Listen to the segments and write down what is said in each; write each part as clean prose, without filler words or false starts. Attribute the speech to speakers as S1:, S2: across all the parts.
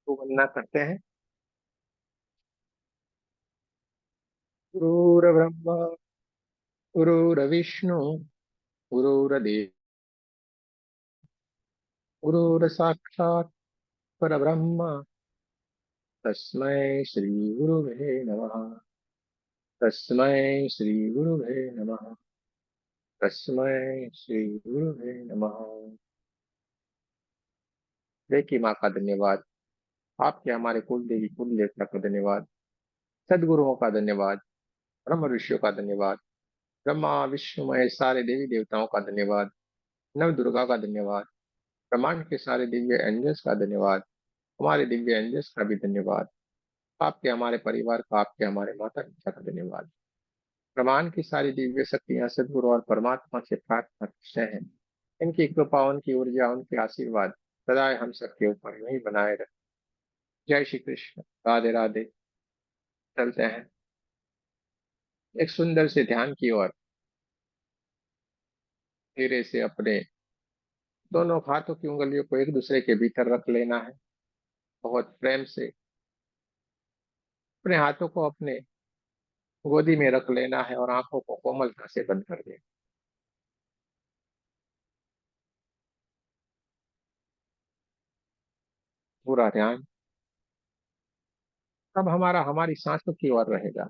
S1: को वंदना करते हैं। गुरुर्ब्रह्मा गुरुर्विष्णु गुरुर्देव गुरुर्साक्षात् परब्रह्म तस्मै श्री गुरुवे नमः। तस्मै श्री गुरुवे नमः। तस्मै श्री गुरुवे नमः। देखिए माँ का धन्यवाद। आपके हमारे कुल देवी कुल देवता का धन्यवाद। सदगुरुओं का धन्यवाद। ब्रह्म ऋषियों का धन्यवाद। ब्रह्मा विष्णु महेश सारे देवी देवताओं का धन्यवाद। नव दुर्गा का धन्यवाद। ब्रह्मांड के सारे दिव्य एंजल्स का धन्यवाद। हमारे दिव्य एंजल्स का भी धन्यवाद। आपके हमारे परिवार का, आपके हमारे माता पिता का धन्यवाद। ब्रह्मांड की सारी दिव्य शक्तियां सदगुरु और परमात्मा से प्रार्थना करते हैं, इनकी कृपा, उनकी ऊर्जा, उनके आशीर्वाद सदा हम सबके ऊपर नहीं बनाए रहे। जय श्री कृष्ण। राधे राधे। चलते हैं एक सुंदर से ध्यान की ओर। धीरे से अपने दोनों हाथों की उंगलियों को एक दूसरे के भीतर रख लेना है। बहुत प्रेम से अपने हाथों को अपने गोदी में रख लेना है और आंखों को कोमलता से बंद कर देना। पूरा ध्यान अब हमारा हमारी सांसों की ओर रहेगा।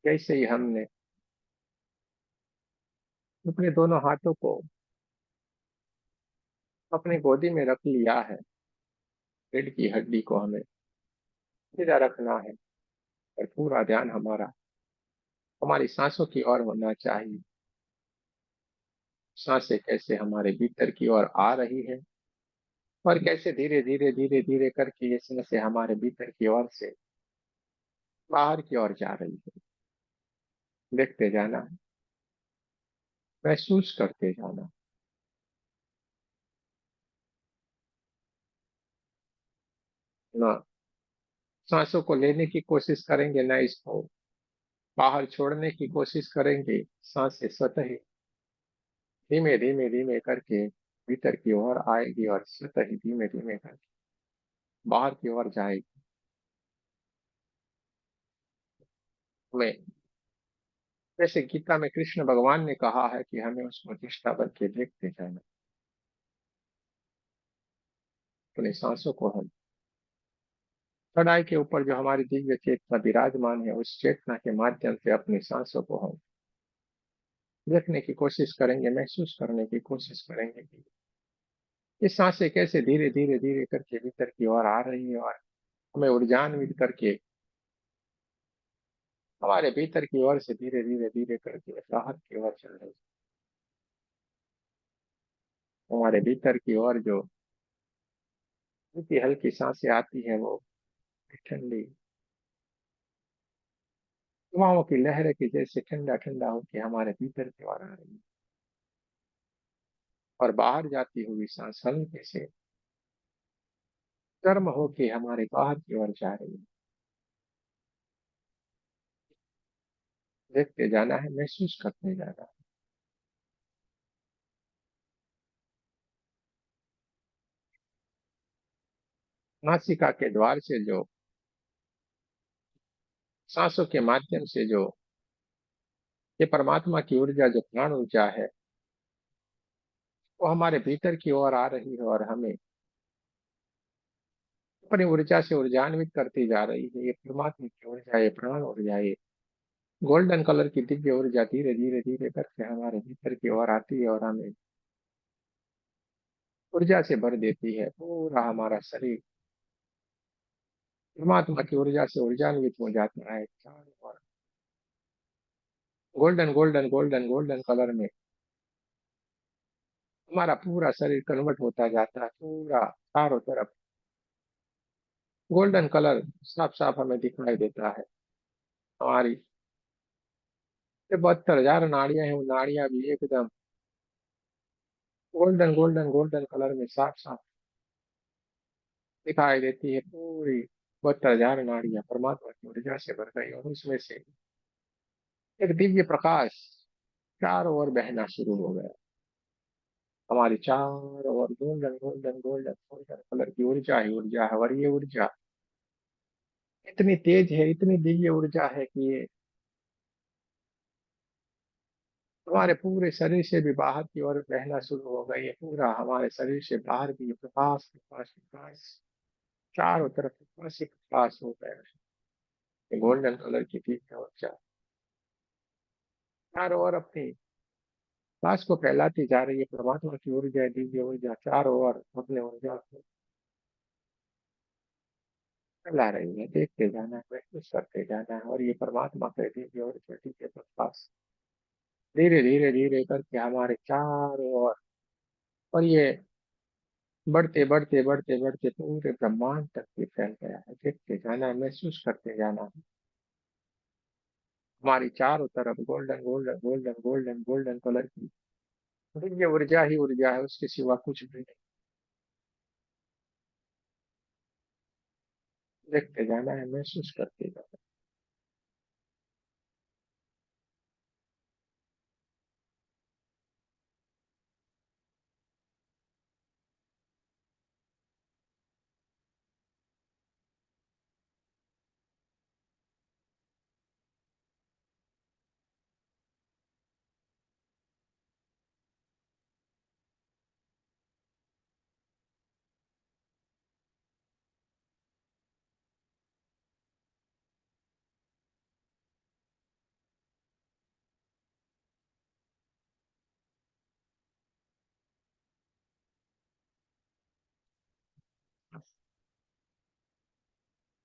S1: जैसे ही हमने अपने दोनों हाथों को अपनी गोदी में रख लिया है, रीढ़ की हड्डी को हमें सीधा रखना है और पूरा ध्यान हमारा हमारी सांसों की ओर होना चाहिए। सांसें कैसे हमारे भीतर की ओर आ रही है और कैसे धीरे धीरे धीरे धीरे करके ये सांसें हमारे भीतर की ओर से बाहर की ओर जा रही है। देखते जाना है, महसूस करते जाना। ना सांसों को लेने की कोशिश करेंगे, ना इसको बाहर छोड़ने की कोशिश करेंगे। सांसें स्वतः ही धीमे धीमे धीमे करके भीतर की ओर आएगी और स्वतः ही धीमे धीमे करके बाहर की ओर जाएगी। हमें जैसे गीता में कृष्ण भगवान ने कहा है कि हमें उसको निष्ठा बन के देखते जाना। अपनी सांसों को हम चढ़ाई के ऊपर जो हमारी दिव्य चेतना विराजमान है, उस चेतना के माध्यम से अपनी सांसों को हम देखने की कोशिश करेंगे, महसूस करने की कोशिश करेंगे कि ये सांसें कैसे धीरे धीरे धीरे करके भीतर की ओर आ रही है और हमें ऊर्जान्वित करके हमारे भीतर की ओर से धीरे धीरे धीरे करके बाहर की ओर चल रही है। हमारे भीतर की ओर जो हल्की हल्की सांसें आती है, वो ठंडी हवाओं की लहर की जैसे ठंडा ठंडा होकर हमारे भीतर की ओर आ रही है और बाहर जाती हुई सांस हल्के से गर्म होके हमारे बाहर की ओर जा रही है। देखते जाना है, महसूस करते जाना है। नासिका के द्वार से जो सांसों के माध्यम से जो ये परमात्मा की ऊर्जा, जो प्राण ऊर्जा है, वो हमारे भीतर की ओर आ रही है और हमें अपनी ऊर्जा से ऊर्जान्वित करती जा रही है। ये परमात्मा की ऊर्जा, ये प्राण ऊर्जा, ये गोल्डन कलर की दिव्य ऊर्जा धीरे धीरे धीरे करके हमारे भीतर की ओर आती है और हमें ऊर्जा से भर देती है। पूरा हमारा शरीर परमात्मा की ऊर्जा से ऊर्जान्वित हो जाता है। चारों ओर golden golden golden golden colour में हमारा पूरा शरीर कन्वर्ट होता जाता है। पूरा चारों तरफ गोल्डन कलर साफ साफ हमें दिखाई देता है। हमारी ये 72,000 नाड़ियां हैं, वो नाड़ियां भी एकदम गोल्डन गोल्डन गोल्डन कलर में साफ साफ दिखाई देती है। पूरी 72,000 नाड़ियां परमात्मा की ऊर्जा से भर गई और उसमें से एक दिव्य प्रकाश चारों ओर बहना शुरू हो गया। हमारी चारों ओर golden golden golden golden colour की ऊर्जा ही ऊर्जा है, और ये ऊर्जा इतनी तेज है, इतनी दिव्य ऊर्जा है कि ये हमारे पूरे शरीर से भी बाहर की ओर बहना शुरू हो गई है। पूरा हमारे शरीर से बाहर भी प्रकाश प्रकाश प्रकाश, चारों तरफ प्रकाश ही प्रकाश हो गया है। गोल्डन कलर की दिव्य ऊर्जा चारों ओर अपनी प्रकाश को फैलाती जा रही है। परमात्मा की ऊर्जा, दिव्य ऊर्जा चारों ओर अपने ऊर्जा को फैला रही है। देखते जाना है, महसूस करते जाना है, और ये परमात्मा के दिव्य ऊर्जा दिव्य प्रकाश धीरे धीरे धीरे करके हमारे चारों ओर, और ये बढ़ते बढ़ते बढ़ते बढ़ते पूरे ब्रह्मांड तक भी फैल गया है। देखते जाना है, महसूस करते जाना है। हमारी चारों तरफ golden golden golden golden golden colour की दिव्य ऊर्जा ही ऊर्जा है, उसके सिवा कुछ भी नहीं। देखते जाना है, महसूस करते जाना है।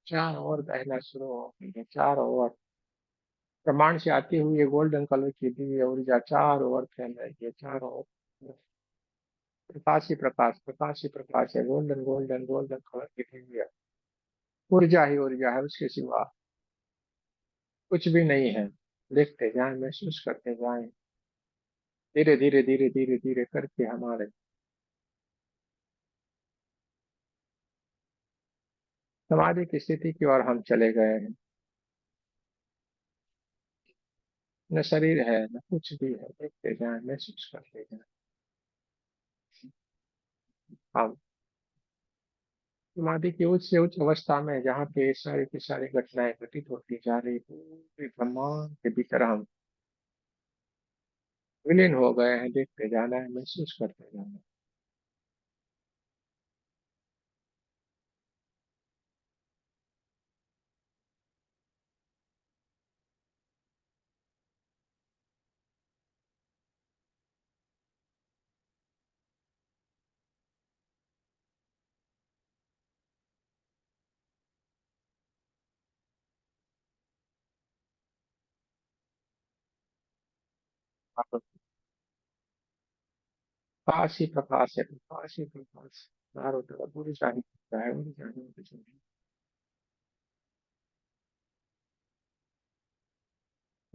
S1: चारों ओर बहना शुरू हो गई है। चारों ओर प्रमाण से आती हुई ये गोल्डन कलर की दिव्य ऊर्जा चारों ओर फैल रही है। चारों ओर प्रकाश ही प्रकाश, प्रकाश ही प्रकाश है। गोल्डन गोल्डन गोल्डन कलर की दिव्य ऊर्जा ही ऊर्जा है, उसके सिवा कुछ भी नहीं है। देखते जाएं, महसूस करते जाएं, धीरे धीरे धीरे धीरे धीरे करके हमारे समाधि की स्थिति की ओर हम चले गए हैं। न शरीर है, न कुछ भी है। देखते जाएं, महसूस करते जाएं। हम समाधि की उच्च से उच्च अवस्था में, जहाँ पे सारी की सारी घटनाएं घटित होती जा रही, पूरे ब्रह्मांड के भीतर हम विलीन हो गए हैं। देखते जाना है, महसूस करते जाना है। आप प्रकाश ही प्रकाश है, प्रकाश ही प्रकाश। चारों तरफ ऊर्जा ही ऊर्जा है, ऊर्जा ही ऊर्जा है।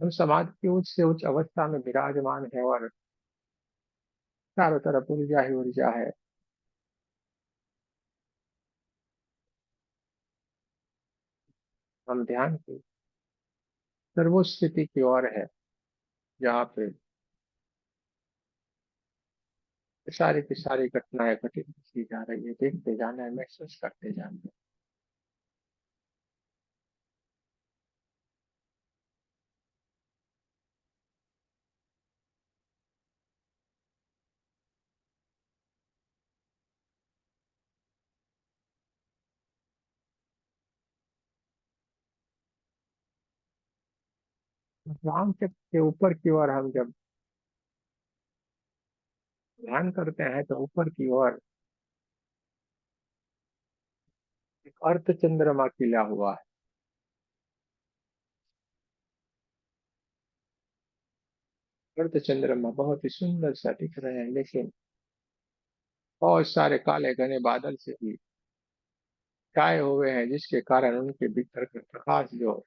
S1: हम समाधि की उच्च से उच्च अवस्था में विराजमान है, और चारों तरफ ऊर्जा ही ऊर्जा है। हम ध्यान की सर्वोच्च स्थिति की ओर है, जहाँ पे सारी की सारी घटनाएं घटित की जा रही है। देखते जाना है, महसूस करते जाना है। राम चक्र के ऊपर की ओर हम जब ध्यान करते हैं, तो ऊपर की ओर एक अर्ध चंद्रमा खिला हुआ है। अर्ध चंद्रमा बहुत ही सुंदर सा दिख रहे हैं, लेकिन बहुत सारे काले घने बादल से भी छाए हुए हैं, जिसके कारण उनके भीतर का प्रकाश जो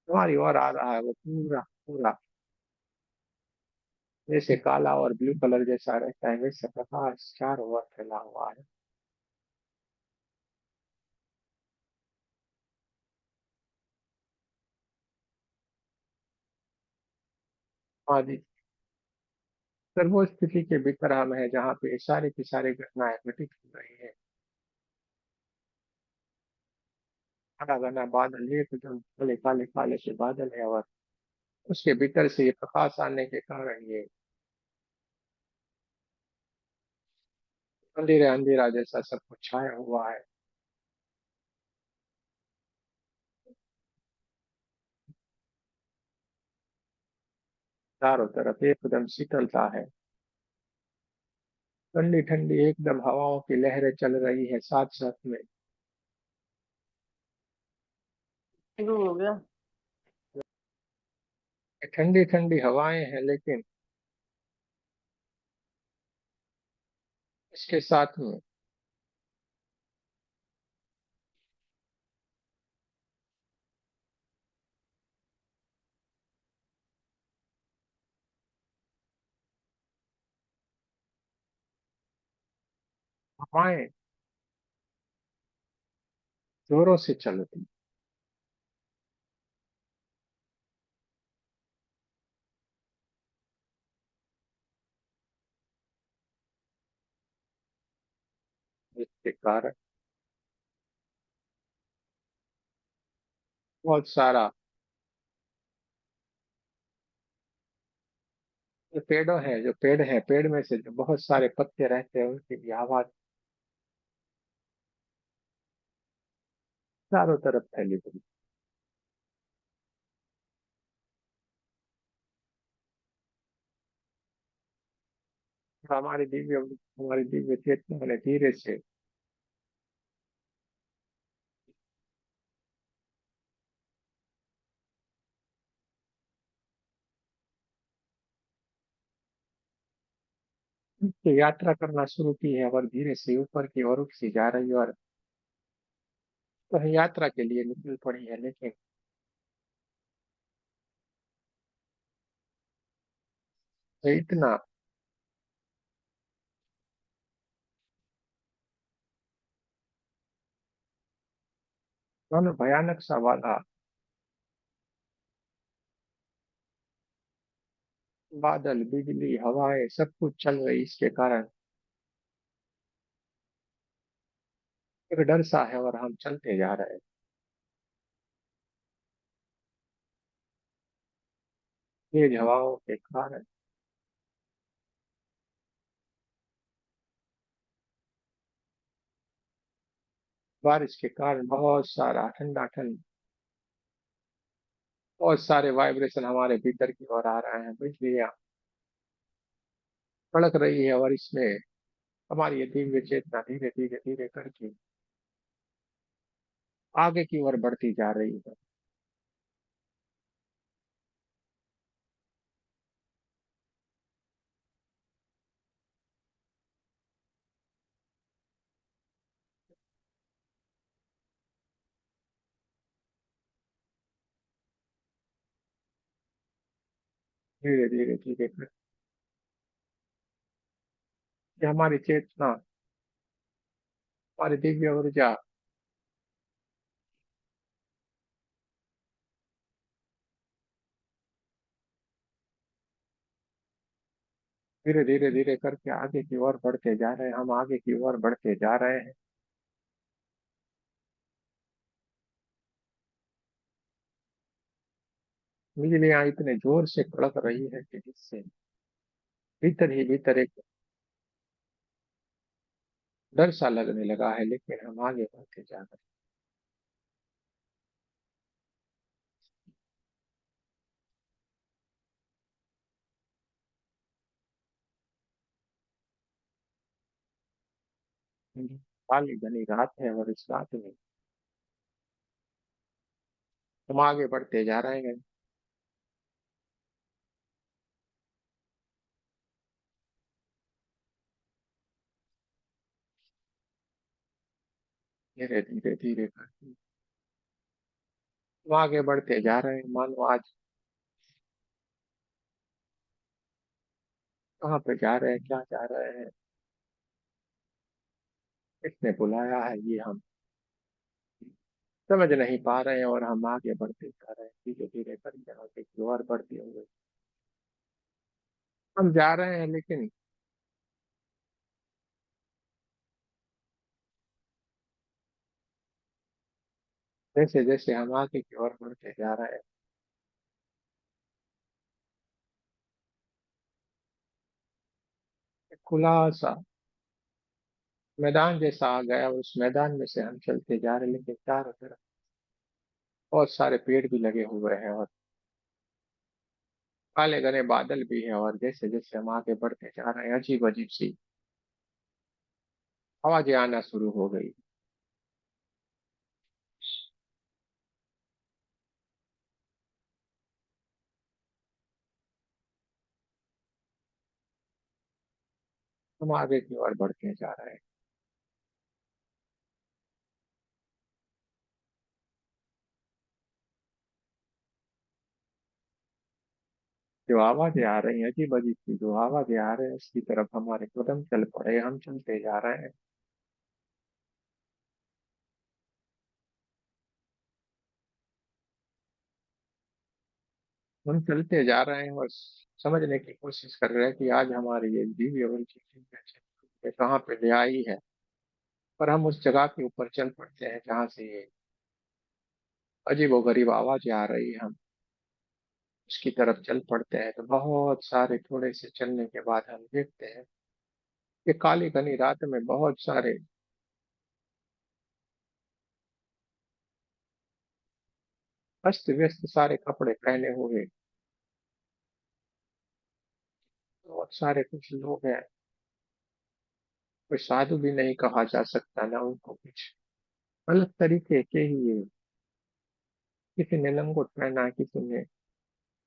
S1: हमारी ओर आ रहा है, वो पूरा पूरा जैसे काला और ब्लू कलर जैसा रहता है, वैसा प्रकाश चारों ओर फैला हुआ है। हाँ जी। सर वो स्थिति के भीतर हम है जहाँ पे सारी की सारी घटनाएं घटित हो रही है। घना घना बादल, एकदम काले काले काले से बादल है, और उसके भीतर से ये प्रकाश आने के कारण ये अंधेरा अंधेरा जैसा सब कुछ छाया हुआ है। चारों तरफ एकदम शीतलता है। ठंडी ठंडी एकदम हवाओं की लहरें चल रही है साथ साथ में।
S2: शुरू हो गया।
S1: ठंडी ठंडी हवाएं हैं, लेकिन इसके साथ में हवाएं जोरों से चलती। जिसके कारण बहुत सारा, जो पेड़ों है, जो पेड़ है, पेड़ में से जो बहुत सारे पत्ते रहते हैं उनकी भी आवाज चारों तरफ फैली हुई। हमारी दिव्य चेतना ने धीरे से यात्रा करना शुरू की है, और धीरे से ऊपर की ओर उठती जा रही है, और वह यात्रा के लिए निकल पड़ी है। लेकिन ये इतना भयानक सा वाला बादल, बिजली, हवाएं सब कुछ चल रही, इसके कारण एक डर सा है, और हम चलते जा रहे हैं तेज हवाओं के कारण। बारिश के कारण बहुत सारे वाइब्रेशन हमारे भीतर की ओर आ रहे हैं, बिजलियां कड़क रही है, और इसमें हमारी ये दिव्य चेतना धीरे धीरे धीरे करके आगे की ओर बढ़ती जा रही है। धीरे धीरे धीरे करके ये हमारी चेतना, हमारी दिव्य ऊर्जा धीरे धीरे धीरे करके आगे की ओर बढ़ते जा रहे हैं। हम आगे की ओर बढ़ते जा रहे हैं। बिजलियां इतने जोर से कड़क रही है कि जिससे भीतर ही भीतर एक डर सा लगने लगा है, लेकिन हम आगे बढ़ते जा रहे हैं। काली घनी रात है, और इस रात में हम आगे बढ़ते जा रहे हैं। धीरे धीरे धीरे करके हम आगे बढ़ते जा रहे हैं। मानो आज कहाँ पे जा रहे हैं, क्या जा रहे हैं, किसने बुलाया है, ये हम समझ नहीं पा रहे हैं, और हम आगे बढ़ते जा रहे हैं धीरे धीरे करके आगे की ओर बढ़ते हुए। हम जा रहे हैं, लेकिन जैसे जैसे हम आगे की ओर बढ़ते जा रहे हैं, एक खुला सा मैदान जैसा आ गया, और उस मैदान में से हम चलते जा रहे हैं, लेकिन चारों तरफ बहुत सारे पेड़ भी लगे हुए हैं, और काले घने बादल भी हैं, और जैसे जैसे हम आगे बढ़ते जा रहे हैं, अजीब अजीब सी आवाजें आना शुरू हो गई। हम आगे की ओर बढ़ते जा रहे हैं। जो आवाजें आ रही हैं, अजीब अजीब सी जो आवाजें आ रही हैं, उसकी तरफ हमारे कदम चल पड़े, हम चलते जा रहे हैं। हम चलते जा रहे हैं और समझने की कोशिश कर रहे हैं कि आज हमारी ये दिव्य और ये कहाँ पे ले आई है। पर हम उस जगह के ऊपर चल पड़ते हैं जहाँ से ये अजीबोगरीब आवाजें आ रही है। हम उसकी तरफ चल पड़ते हैं, तो बहुत सारे थोड़े से चलने के बाद हम देखते हैं कि काली घनी रात में बहुत सारे अस्त व्यस्त सारे कपड़े पहने हुए बहुत सारे कुछ लोग हैं। कोई साधु भी नहीं कहा जा सकता, ना उनको कुछ अलग तरीके के ही ये, किसी ने लंगोट पहना है, किसी ने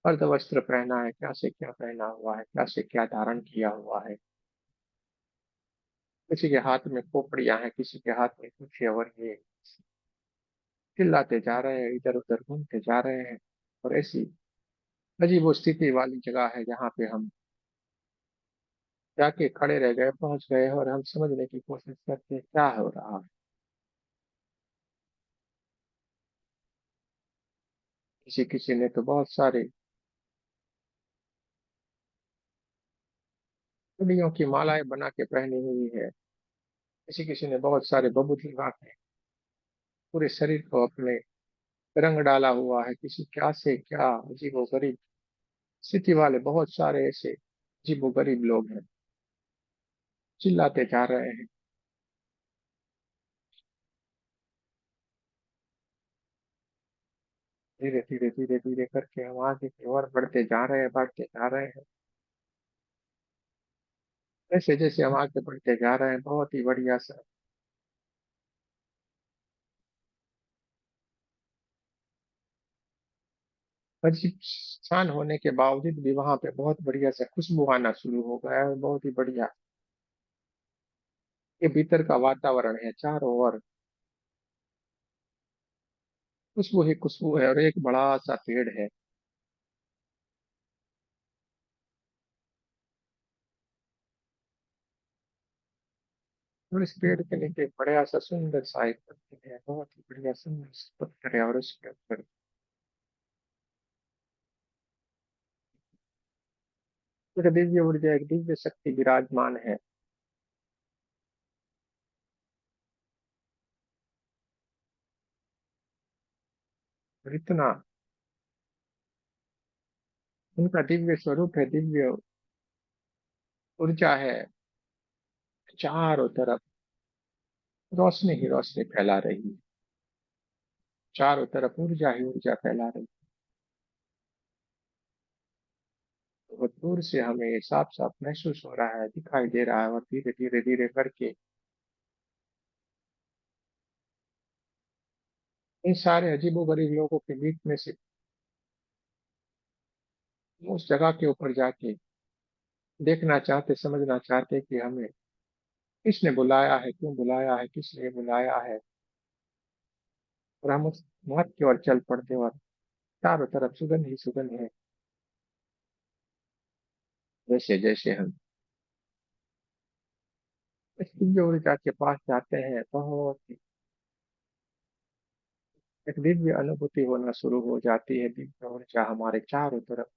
S1: अर्धवस्त्र पहना है, क्या से क्या पहना हुआ है, क्या से क्या धारण किया हुआ है। किसी के हाथ में खोपड़ियां हैं, किसी के हाथ में कुछ है, और ये चिल्लाते जा रहे हैं, इधर उधर घूमते जा रहे हैं। और ऐसी अजीब स्थिति वाली जगह है जहाँ पे हम जाके खड़े रह गए, पहुंच गए, और हम समझने की कोशिश करते हैं क्या हो रहा है। किसी किसी ने तो बहुत सारे चूड़ियों की मालाएं बना के पहनी हुई है। किसी किसी ने बहुत सारे बबूल लगा के पूरे शरीर को अपने रंग डाला हुआ है। किसी क्या से क्या अजीबो गरीब स्थिति वाले बहुत सारे ऐसे अजीबो गरीब लोग हैं, चिल्लाते जा रहे हैं। धीरे धीरे धीरे धीरे करके हम आगे की ओर बढ़ते जा रहे हैं, बढ़ते जा रहे हैं। जैसे जैसे हम आगे बढ़ते जा रहे हैं, बहुत ही बढ़िया सा अजीब स्थान होने के बावजूद भी वहां पे बहुत बढ़िया सा खुशबू आना शुरू हो गया है, बहुत ही बढ़िया। ये भीतर का वातावरण है, चारों ओर खुशबू ही खुशबू है, और एक बड़ा सा पेड़ है। और इस पेड़ के नीचे एक बढ़िया सा सुंदर सा एक पत्थर है, बहुत ही बढ़िया सुंदर सा पत्थर है, और उसके ऊपर एक दिव्य ऊर्जा, एक दिव्य शक्ति विराजमान है। और इतना उनका दिव्य स्वरूप है, दिव्य ऊर्जा है, चारों तरफ रोशनी ही रोशनी फैला रही है। चारों तरफ ऊर्जा ही ऊर्जा फैला रही है। बहुत दूर से हमें ये साफ साफ महसूस हो रहा है, दिखाई दे रहा है, और धीरे धीरे धीरे करके इन सारे अजीबोगरीब लोगों के बीच में से उस जगह के ऊपर जाके देखना चाहते, समझना चाहते कि हमें किसने बुलाया है, क्यों बुलाया है, किस लिए बुलाया है। और हम उस मार्ग की ओर चल पड़ते, और चारों तरफ सुगंध ही सुगंध है। जैसे जैसे हम इस दिव्य ऊर्जा के पास जाते हैं, बहुत ही एक दिव्य अनुभूति होना शुरू हो जाती है। दिव्य ऊर्जा हमारे चारों तरफ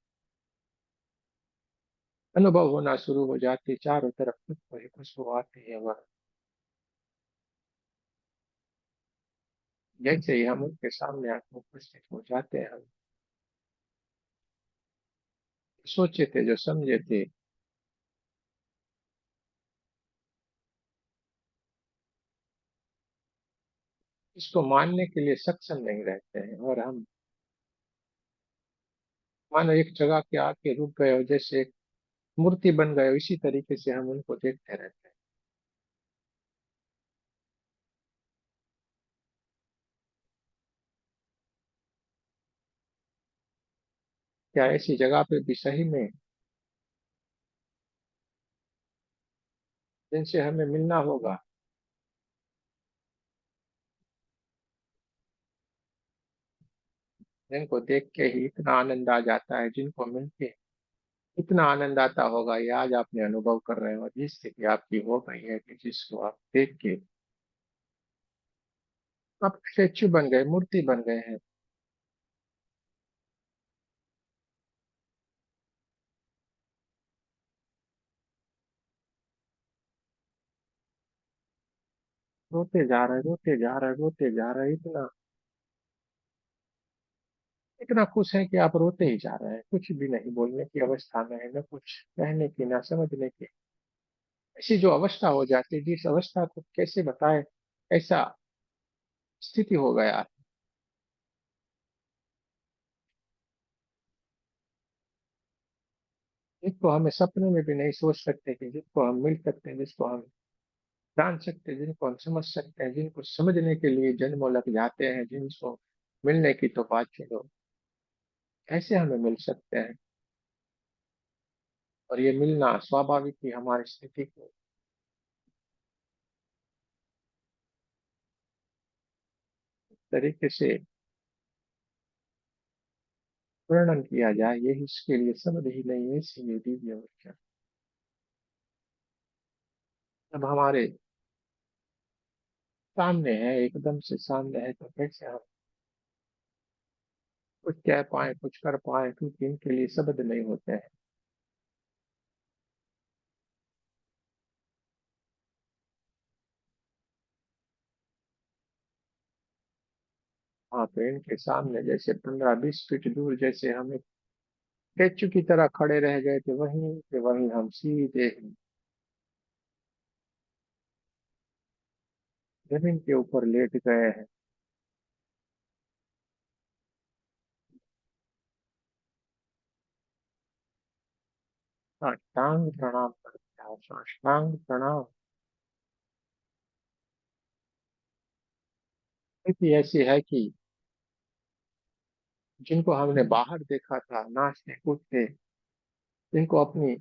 S1: अनुभव होना शुरू हो जाते, चारों तरफ खुद को ही खुशबू आती है। वह जैसे ही हम उनके सामने आत्म उपस्थित हो जाते हैं, हम सोचे थे, जो समझे थे, इसको मानने के लिए सक्षम नहीं रहते हैं, और हम मानो एक जगह के आके रुक गए, और जैसे एक मूर्ति बन गए, इसी तरीके से हम उनको देखते रहते हैं। क्या ऐसी जगह पे भी सही में जिनसे हमें मिलना होगा, जिनको देख के ही इतना आनंद आ जाता है, जिनको मिलके इतना आनंद आता होगा, ये आज आपने अनुभव कर रहे हो, जिस स्थिति आपकी हो गई है कि जिसको आप देख के आप स्टेच्यू बन गए, मूर्ति बन गए हैं। रोते जा रहे, रोते जा रहे, रोते जा रहे, इतना इतना खुश है कि आप रोते ही जा रहे हैं, कुछ भी नहीं बोलने की अवस्था में है, न कुछ कहने की, ना समझने की। ऐसी जो अवस्था हो जाती है, जिस अवस्था को कैसे बताए, ऐसा स्थिति हो गया, जिसको हमें सपने में भी नहीं सोच सकते, कि जिसको हम मिल सकते हैं, जिसको हम जान सकते हैं, जिनको हम समझ सकते हैं, जिनको समझने के लिए जन्मों लग जाते हैं, जिनको मिलने की तो बात छोड़ो, ऐसे हमें मिल सकते हैं। और ये मिलना स्वाभाविक ही हमारी स्थिति को इस तरीके से वर्णन किया जाए, ये इसके लिए शब्द ही नहीं है, इसीलिए दिव्य अवस्था जब हमारे सामने है, एकदम से सामने है, तो कैसे हम कुछ कह पाए, कुछ कर पाए, क्योंकि इनके लिए शब्द नहीं होते हैं। हाँ, तो इनके सामने जैसे 15-20 फीट दूर जैसे हम एक स्टेचू की तरह खड़े रह गए थे, वहीं के वहीं हम सीधे जमीन के ऊपर लेट गए हैं। साष्टांग प्रणाम करते हैं, साष्टांग प्रणाम। स्थिति ऐसी है कि जिनको हमने बाहर देखा था नाचते कूदते, जिनको अपनी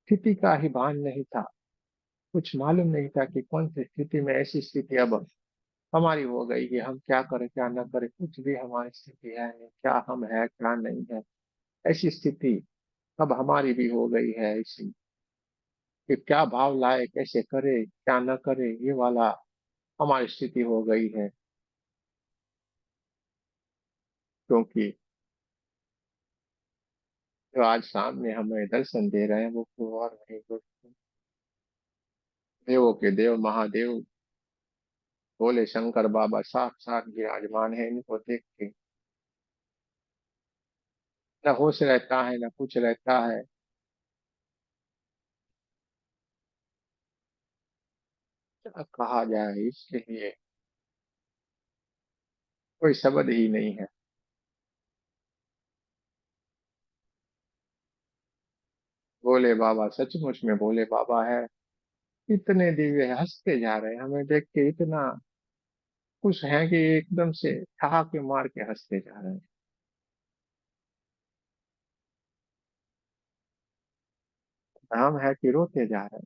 S1: स्थिति का ही भान नहीं था, कुछ मालूम नहीं था कि कौन सी स्थिति में ऐसी स्थिति अब हमारी हो गई कि हम क्या करें क्या ना करें, कुछ भी हमारी स्थिति है नहीं, क्या हम है क्या नहीं है, ऐसी स्थिति अब हमारी भी हो गई है। इसी कि क्या भाव लाए, कैसे करे क्या न करे, ये वाला हमारी स्थिति हो गई है। क्योंकि जो आज सामने हमें दर्शन दे रहे हैं, वो कोई और नहीं, तो देवों के देव महादेव भोले शंकर बाबा साक्षात विराजमान है। इनको देख के न होश रहता है, न कुछ रहता है। क्या कहा जाए इसके लिए, कोई शब्द ही नहीं है। भोले बाबा सचमुच में भोले बाबा है, इतने दिव्य है, हंसते जा रहे हैं, हमें देख के इतना खुश हैं कि एकदम से ठहाके मार के हंसते जा रहे हैं। हम है कि रोते जा रहे हैं,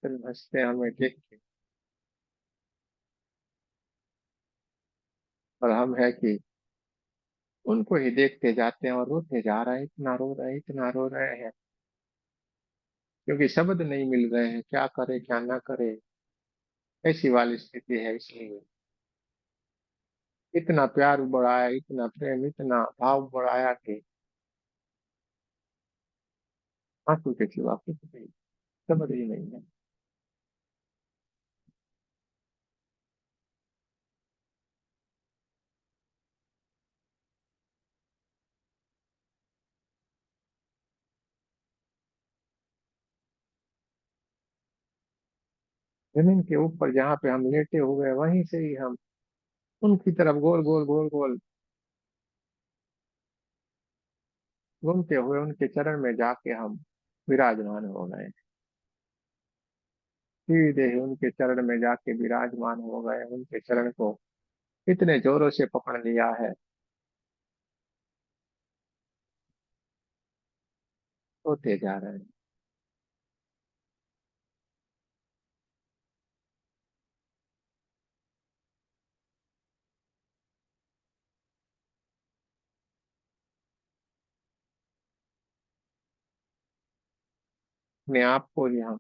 S1: फिर हंसते हमें देख के। और हम है कि उनको ही देखते जाते हैं और रोते जा रहे हैं, इतना रो रहे हैं, इतना रो रहे हैं, क्योंकि शब्द नहीं मिल रहे हैं, क्या करे क्या ना करे, ऐसी वाली स्थिति है। इसलिए इतना प्यार बढ़ाया, इतना प्रेम, इतना भाव बढ़ाया कि आंसू के सिवा कुछ नहीं, समझ ही नहीं है। जमीन के ऊपर जहाँ पे हम लेटे हुए हैं, वहीं से ही हम उनकी तरफ गोल गोल गोल गोल घूमते हुए उनके चरण में जाके हम विराजमान हो गए। सीधे ही उनके चरण में जाके विराजमान हो गए, उनके चरण को इतने जोरों से पकड़ लिया है, होते जा रहे हैं। अपने आप को ही हम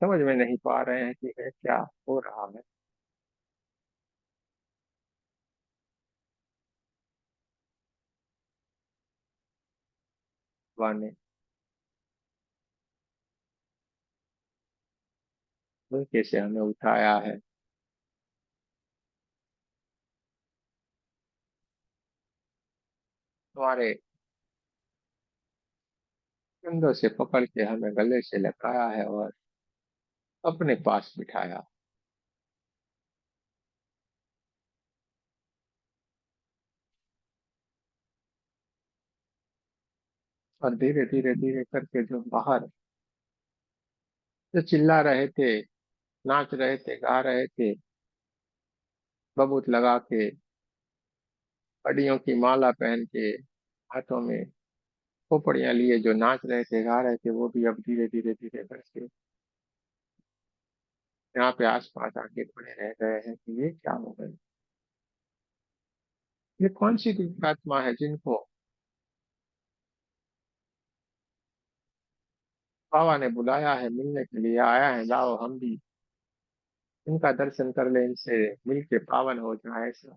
S1: समझ में नहीं पा रहे हैं कि ये क्या हो रहा है। भगवान ने उनके से हमें उठाया है, तुम्हारे कंधों से पकड़ के हमें गले से लगाया है और अपने पास बिठाया। और धीरे धीरे धीरे करके जो बाहर जो चिल्ला रहे थे, नाच रहे थे, गा रहे थे, बबूत लगा के, कड़ियों की माला पहन के, हाथों में खोपड़ियां लिए जो नाच रहे थे, गा रहे थे, वो भी अब धीरे धीरे धीरे करके यहाँ पे आसपास आके खड़े रह गए हैं कि ये क्या हो गए। ये कौन सी दिव्य आत्मा है जिनको बाबा ने बुलाया है, मिलने के लिए आया है, लाओ हम भी इनका दर्शन कर ले, इनसे मिल के पावन हो जाए। ऐसा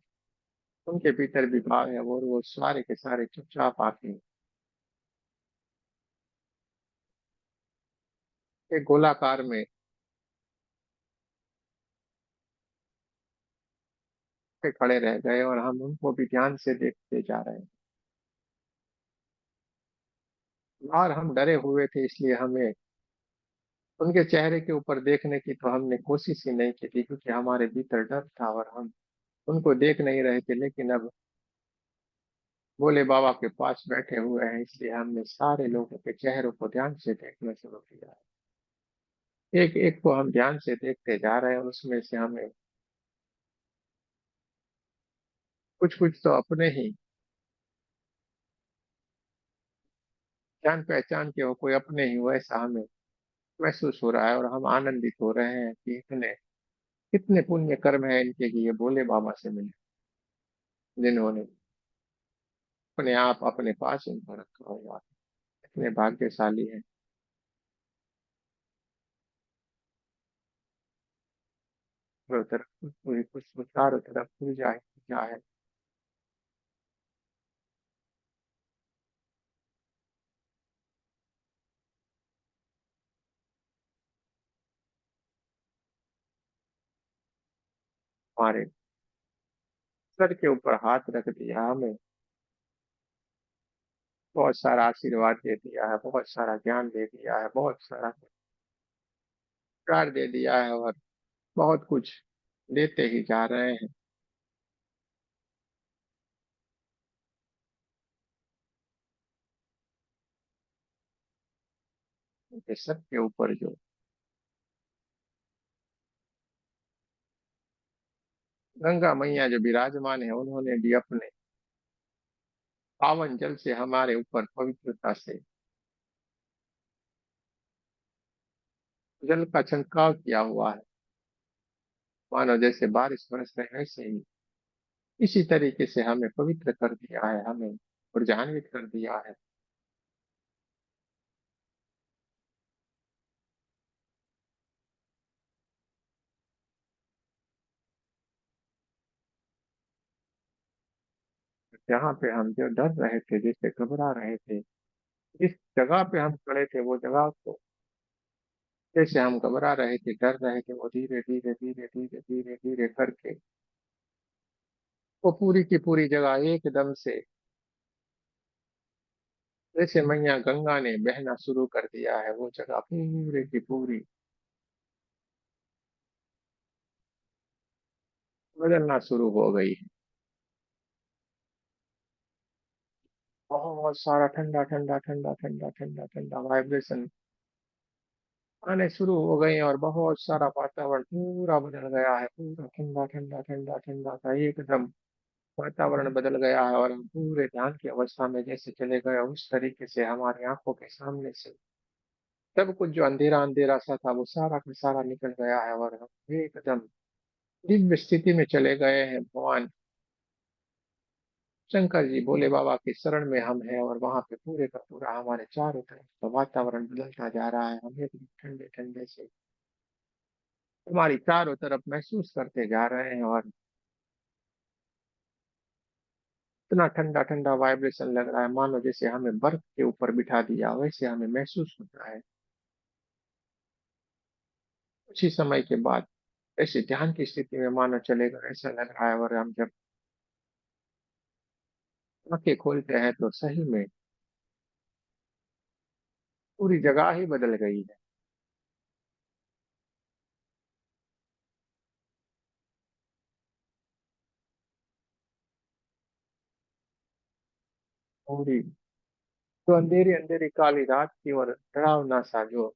S1: उनके भीतर भी भाव है, वो सारे के सारे चुपचाप आके एक गोलाकार में पे खड़े रह गए और हम उनको भी ध्यान से देखते जा रहे हैं। और हम डरे हुए थे, इसलिए हमें उनके चेहरे के ऊपर देखने की तो हमने कोशिश ही नहीं की थी, क्योंकि हमारे भीतर डर था और हम उनको देख नहीं रहे थे। लेकिन अब भोले बाबा के पास बैठे हुए हैं, इसलिए हमने सारे लोगों के चेहरों को ध्यान से देखना शुरू किया। एक एक को हम ध्यान से देखते जा रहे हैं, उसमें से हमें कुछ कुछ तो अपने ही जान पहचान के हो, कोई अपने ही हो, ऐसा हमें महसूस हो रहा है। और हम आनंदित हो रहे हैं कि इतने कितने पुण्य कर्म है इनके कि ये भोले बाबा से मिले, जिन्होंने अपने आप अपने पास इनको रखा हुआ है। इतने भाग्यशाली है। चारों तरफ पूरी खुशबू, चारों तरफ पूजा है, पूजा है। हमारे सर के ऊपर हाथ रख दिया, हमें बहुत सारा आशीर्वाद दे दिया है, बहुत सारा ज्ञान दे दिया है, बहुत सारा प्यार दे दिया है और बहुत कुछ देते ही जा रहे हैं। उनके सर के ऊपर जो गंगा मैया जो विराजमान है, उन्होंने भी अपने पावन जल से हमारे ऊपर पवित्रता से जल का छिड़काव किया हुआ है। मानो जैसे बारिश बरस रहे वैसे ही इसी तरीके से हमें पवित्र कर दिया है, हमें ऊर्जान्वित कर दिया है। जहाँ पे हम जो डर रहे थे, जिससे घबरा रहे थे, जिस जगह पे हम खड़े थे, वो जगह को जैसे हम घबरा रहे थे, डर रहे थे, वो धीरे धीरे धीरे धीरे धीरे धीरे करके वो पूरी की पूरी जगह एकदम से, जैसे मैया गंगा ने बहना शुरू कर दिया है, वो जगह पूरी की पूरी बदलना शुरू हो गई है। बहुत सारा ठंडा ठंडा ठंडा ठंडा ठंडा ठंडा वाइब्रेशन आने शुरू हो गए हैं और बहुत सारा वातावरण पूरा बदल गया है, पूरा ठंडा ठंडा ठंडा ठंडा सा एकदम वातावरण बदल गया है। और हम पूरे ध्यान की अवस्था में जैसे चले गए, उस तरीके से हमारी आंखों के सामने से सब कुछ जो अंधेरा अंधेरा सा था, वो सारा का सारा निकल गया है और हम एकदम दिव्य स्थिति में चले गए हैं। भगवान शंकर जी भोले बाबा के शरण में हम हैं और वहां पे पूरे का पूरा हमारे चारों तरफ का वातावरण बदलता जा रहा है। हम एकदम ठंडे ठंडे से हमारी चारों तरफ महसूस करते जा रहे हैं और इतना ठंडा ठंडा वाइब्रेशन लग रहा है, मानो जैसे हमें बर्फ के ऊपर बिठा दिया, वैसे हमें महसूस होता है। कुछ ही समय के बाद ऐसे ध्यान की स्थिति में मानो चले गए ऐसा लग रहा है। और हम जब आंखें खोलते हैं तो सही में पूरी जगह ही बदल गई है। पूरी जो अंधेरी अंधेरी काली रात की और डरावना सा जो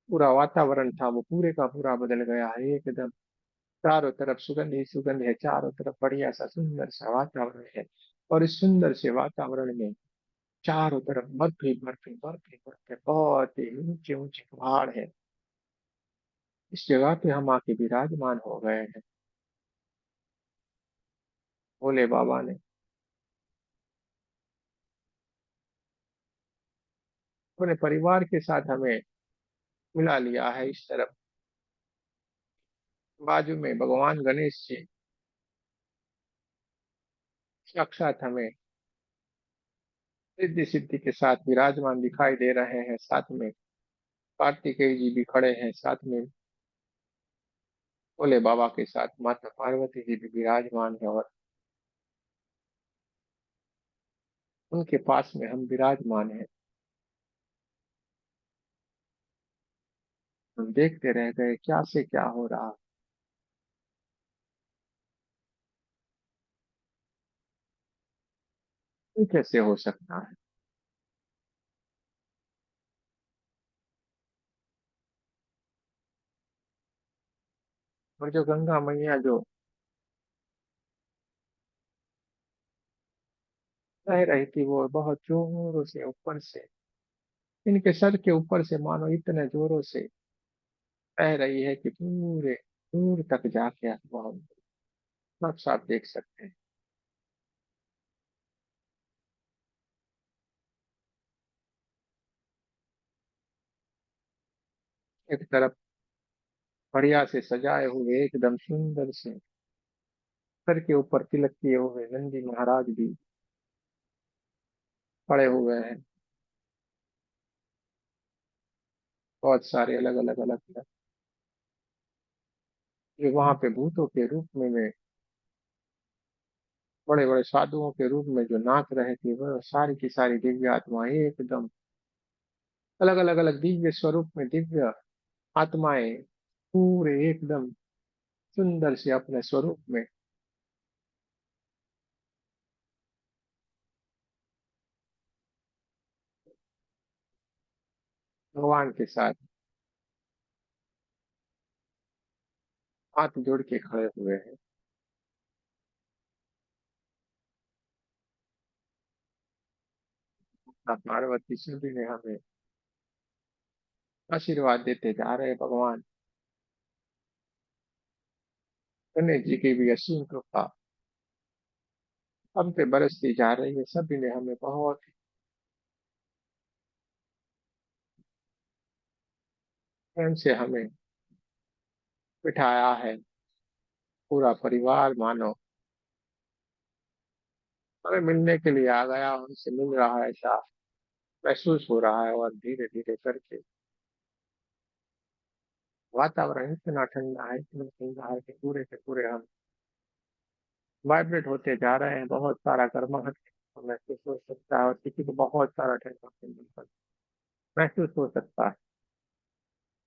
S1: पूरा वातावरण था, वो पूरे का पूरा बदल गया है एकदम। चारों तरफ सुगंध ही सुगंध है, चारों तरफ बढ़िया सा सुंदर सा वातावरण है। और इस सुंदर से वातावरण में चारों तरफ बर्फ ही बर्फ ही बर्फ ही बर्फ है, बहुत ही ऊंचे ऊंचे पहाड़ है। इस जगह पे हम आके विराजमान हो गए हैं। भोले बाबा ने अपने परिवार के साथ हमें मिला लिया है। इस तरफ बाजू में भगवान गणेश जी साक्षात हमें रिद्धि सिद्धि के साथ विराजमान दिखाई दे रहे हैं। साथ में कार्तिकेय जी भी खड़े हैं, साथ में भोले बाबा के साथ माता पार्वती जी भी विराजमान है और उनके पास में हम विराजमान हैं। हम देखते रह गए क्या से क्या हो रहा, ये कैसे हो सकता है। और जो गंगा मैया जो रह रही थी, वो बहुत जोरों से ऊपर से इनके सर के ऊपर से मानो इतने जोरों से बह रही है कि पूरे दूर तक जाके वो हम साफ साफ देख सकते हैं। एक तरफ बढ़िया से सजाए हुए एकदम सुंदर से सर के ऊपर तिलक किए हुए नंदी महाराज भी खड़े हुए हैं। बहुत सारे अलग अलग अलग अलग जो वहां पे भूतों के रूप में बड़े बड़े साधुओं के रूप में जो नाच रहे थे, वह सारी की सारी दिव्य आत्माएं एकदम अलग अलग अलग दिव्य स्वरूप में दिव्य आत्माएं पूरे एकदम सुंदर से अपने स्वरूप में भगवान के साथ हाथ जोड़ के खड़े हुए हैं। माता पार्वती सभी ने हमें आशीर्वाद देते जा रहे हैं। भगवान गणेश जी की भी असीम कृपा हम पे बरसती जा रही है। सभी ने हमें बहुत प्रेम से हमें बिठाया है। पूरा परिवार मानो हमें मिलने के लिए आ गया, उनसे मिल रहा है ऐसा महसूस हो रहा है। और धीरे धीरे करके वातावरण इतना ठंडा है, इतना ठंडा है कि पूरे के पूरे हम वाइब्रेट होते जा रहे हैं। बहुत सारा गर्माहट महसूस हो सकता है और किसी को बहुत सारा ठंडा महसूस हो सकता है।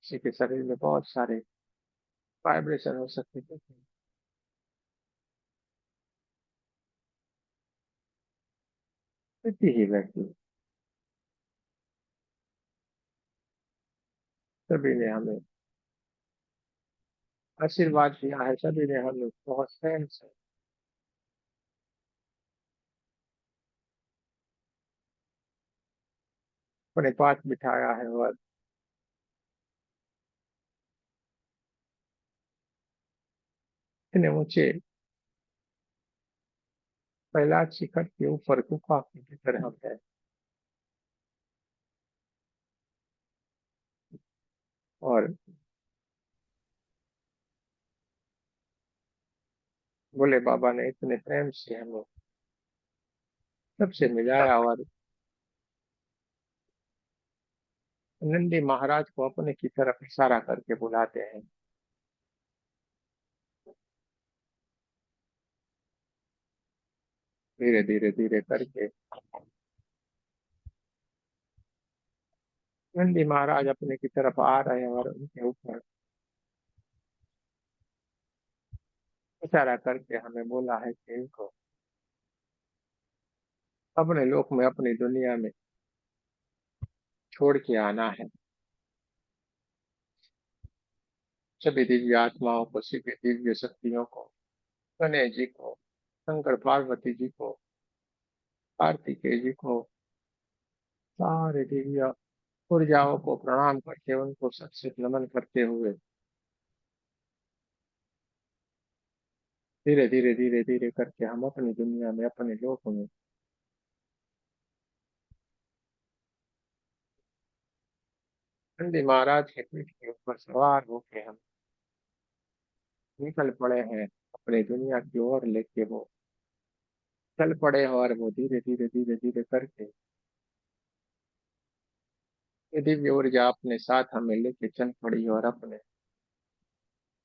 S1: किसी के शरीर में बहुत सारे वाइब्रेशन हो सकते हैं। इतनी ही व्यक्ति सभी ने हमें आशीर्वाद दिया है। सभी ने हमें बहुत प्रेम से अपने पास बिठाया है और इतने ऊंचे कैलाश शिखर के ऊपर गुफा की तरह है। और भोले बाबा ने इतने प्रेम से हमें सबसे मिलाया और नंदी महाराज को अपने की तरफ इशारा करके बुलाते हैं। धीरे धीरे धीरे करके नंदी महाराज अपने की तरफ आ रहे हैं और उनके ऊपर इशारा करके हमें बोला है कि इनको अपने लोक में, अपनी दुनिया में छोड़ के आना है। सभी दिव्य आत्माओं को, सभी दिव्य शक्तियों को, गणेश जी को, शंकर पार्वती जी को, कार्तिकेय जी को, सारे दिव्य ऊर्जाओं को प्रणाम करके उनको सत सित नमन करते हुए धीरे धीरे धीरे धीरे करके हम अपनी दुनिया में, अपने लोक में नंदी महाराज के पीठ के ऊपर सवार होके हम निकल पड़े हैं अपनी दुनिया की ओर। लेके वो चल पड़े हैं और वो धीरे धीरे धीरे धीरे करके ये दिव्य ऊर्जा अपने साथ हमें लेके चल पड़ी और अपने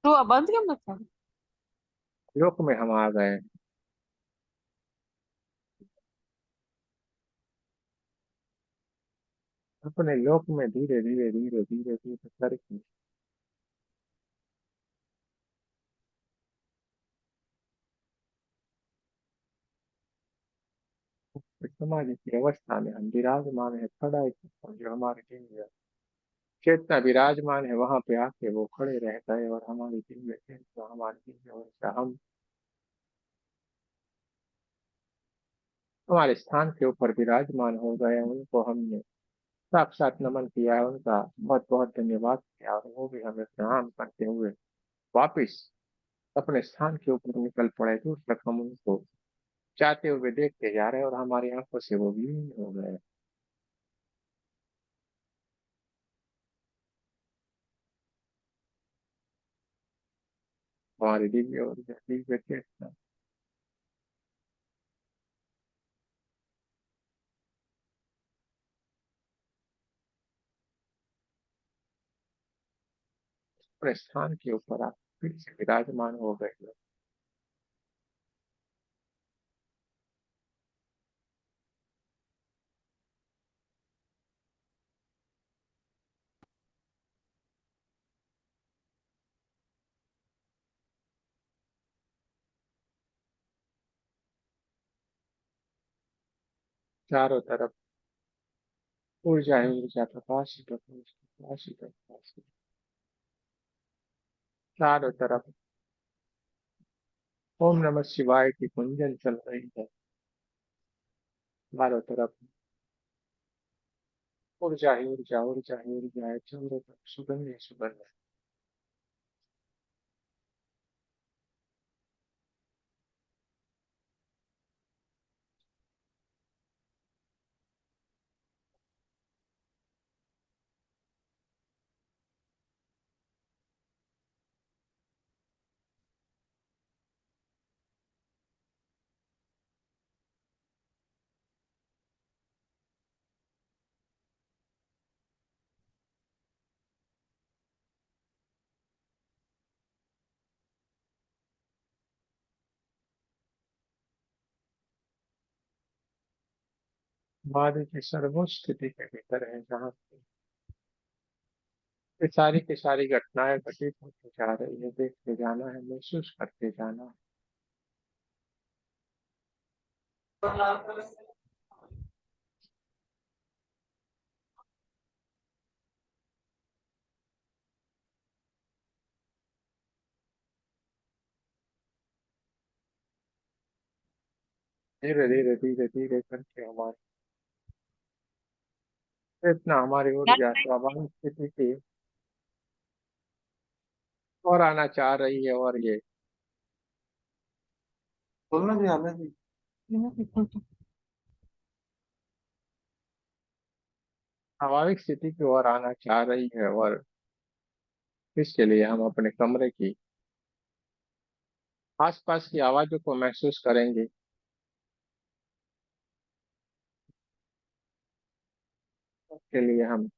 S2: तू बंद क्यों मत कर।
S1: लोक में हम आ गए। अपने लोक में धीरे धीरे धीरे धीरे धीरे करके एक समाधि की अवस्था में हम विराजमान है। खड़ा एक जो हमारे दिव्य चेतना विराजमान है, वहां पे आके वो खड़े रह गए और हमारी दिव्य चेतना, हमारी दिव्य ऊर्जा हम हमारे स्थान के ऊपर विराजमान हो गए। उनको हमने साक्षात नमन किया है, उनका बहुत बहुत धन्यवाद किया और वो भी हमें प्रणाम करते हुए वापिस अपने स्थान के ऊपर निकल पड़े। दूर तक हम उनको जाते हुए देखते जा रहे हैं और हमारी आंखों से वो विलीन हो गए। हमारी दिव्य ऊर्जा, दिव्य चेतना अपने स्थान के ऊपर आप फिर से विराजमान हो गए। चारों तरफ ऊर्जा ही ऊर्जा, प्रकाश ही प्रकाश, प्रकाश ही प्रकाश। चारों तरफ ओम नमः शिवाय की कुंजन चल रही है। चारों तरफ ऊर्जा ही ऊर्जा, ऊर्जा ही ऊर्जा है। चारों तरफ सुगंध ही सुगंध है। समाधि की सर्वोच्च स्थिति के भीतर है, जहाँ ये सारी की सारी घटनाएं घटित होती जा रही है, देखते जाना है, महसूस करते जाना है। धीरे धीरे धीरे धीरे करके हमारे इतना हमारी ऊर्जा स्वाभाविक स्थिति की और आना चाह रही है, और ये
S2: बोलना जी आना जी।
S1: स्वाभाविक स्थिति की ओर आना चाह रही है। और इसके लिए हम अपने कमरे की आसपास की आवाजों को महसूस करेंगे। उसके लिए हम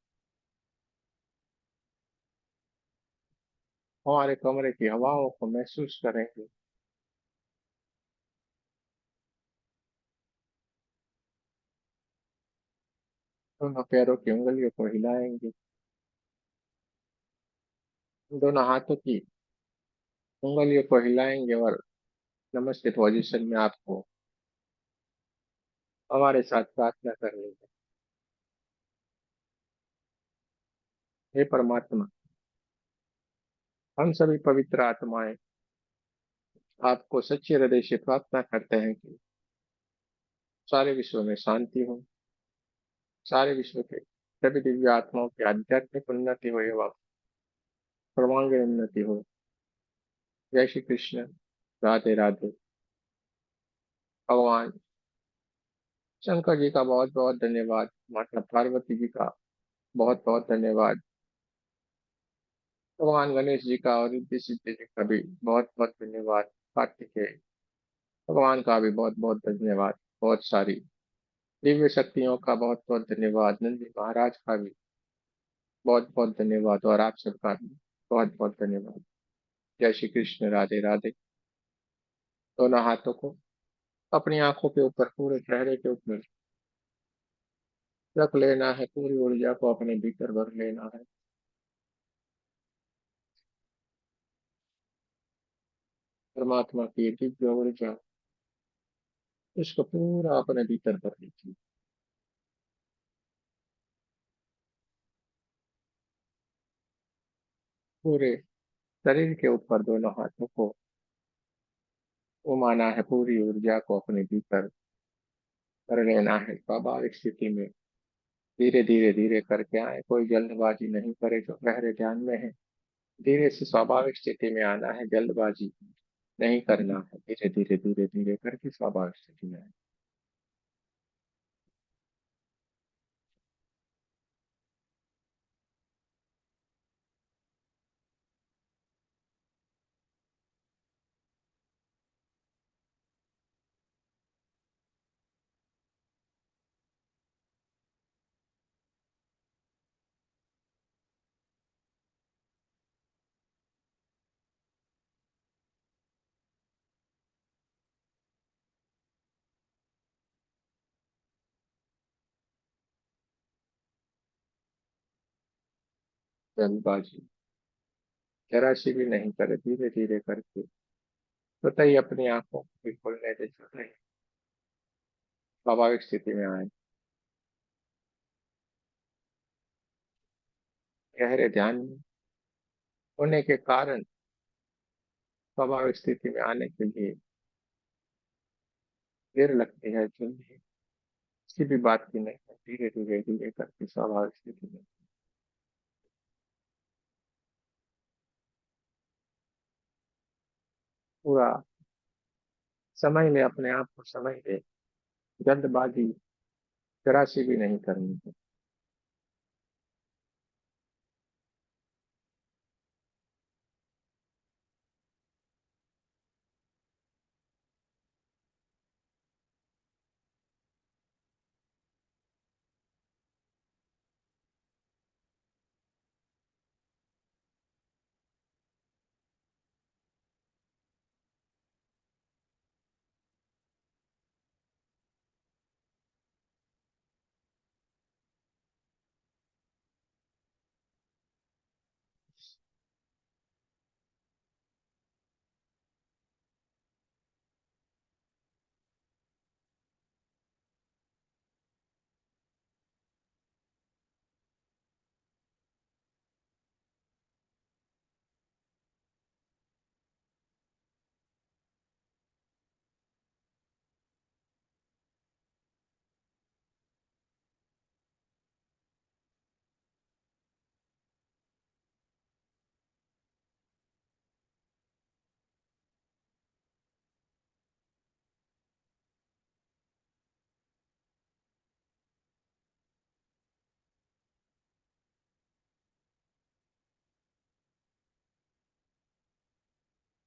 S1: हमारे कमरे की हवाओं को महसूस करेंगे। दोनों पैरों की उंगलियों को हिलाएंगे। दोनों हाथों की उंगलियों को हिलाएंगे और नमस्ते पोजीशन में आपको हमारे साथ प्रार्थना करनी है। हे परमात्मा, हम सभी पवित्र आत्माएं आपको सच्चे हृदय से प्रार्थना करते हैं कि सारे विश्व में शांति हो, सारे विश्व के सभी दिव्य आत्माओं की आध्यात्मिक उन्नति हो एवं सर्वांगीण उन्नति हो। जय श्री कृष्ण। राधे राधे। भगवान शंकर जी का बहुत बहुत धन्यवाद। माता पार्वती जी का बहुत बहुत धन्यवाद। भगवान गणेश जी का और रिद्धि सिद्धि जी का भी बहुत बहुत धन्यवाद। कार्तिकेय भगवान का भी बहुत बहुत धन्यवाद। बहुत सारी दिव्य शक्तियों का बहुत बहुत धन्यवाद। नंदी महाराज का भी बहुत बहुत धन्यवाद, और आप सबका भी बहुत बहुत धन्यवाद। जय श्री कृष्ण। राधे राधे। दोनों हाथों को अपनी आंखों के ऊपर, पूरे चेहरे के ऊपर रख लेना है। पूरी ऊर्जा को अपने भीतर भर लेना है। परमात्मा की ये दिव्य ऊर्जा, इसको पूरा अपने भीतर भर लीजिए। पूरे शरीर के ऊपर दोनों हाथों को घुमाना है। पूरी ऊर्जा को अपने भीतर भर लेना है। स्वाभाविक स्थिति में धीरे धीरे धीरे करके आए। कोई जल्दबाजी नहीं करे। जो गहरे ध्यान में है, धीरे से स्वाभाविक स्थिति में आना है। जल्दबाजी नहीं करना है। धीरे धीरे धीरे धीरे करके स्वाभाविक स्थिति में आए। जल्दबाजी जरा सी भी नहीं करे। धीरे धीरे करके स्वतः ही अपनी आंखों को भी खोलने दे। स्वतः ही स्वाभाविक स्थिति में आए। गहरे ध्यान में होने के कारण स्वाभाविक स्थिति में आने के लिए देर लगती है। जल्दी किसी भी बात की नहीं है। धीरे धीरे धीरे करके स्वाभाविक स्थिति में पूरा समय में अपने आप को समय दे। जल्दबाजी जरा सी भी नहीं करनी है।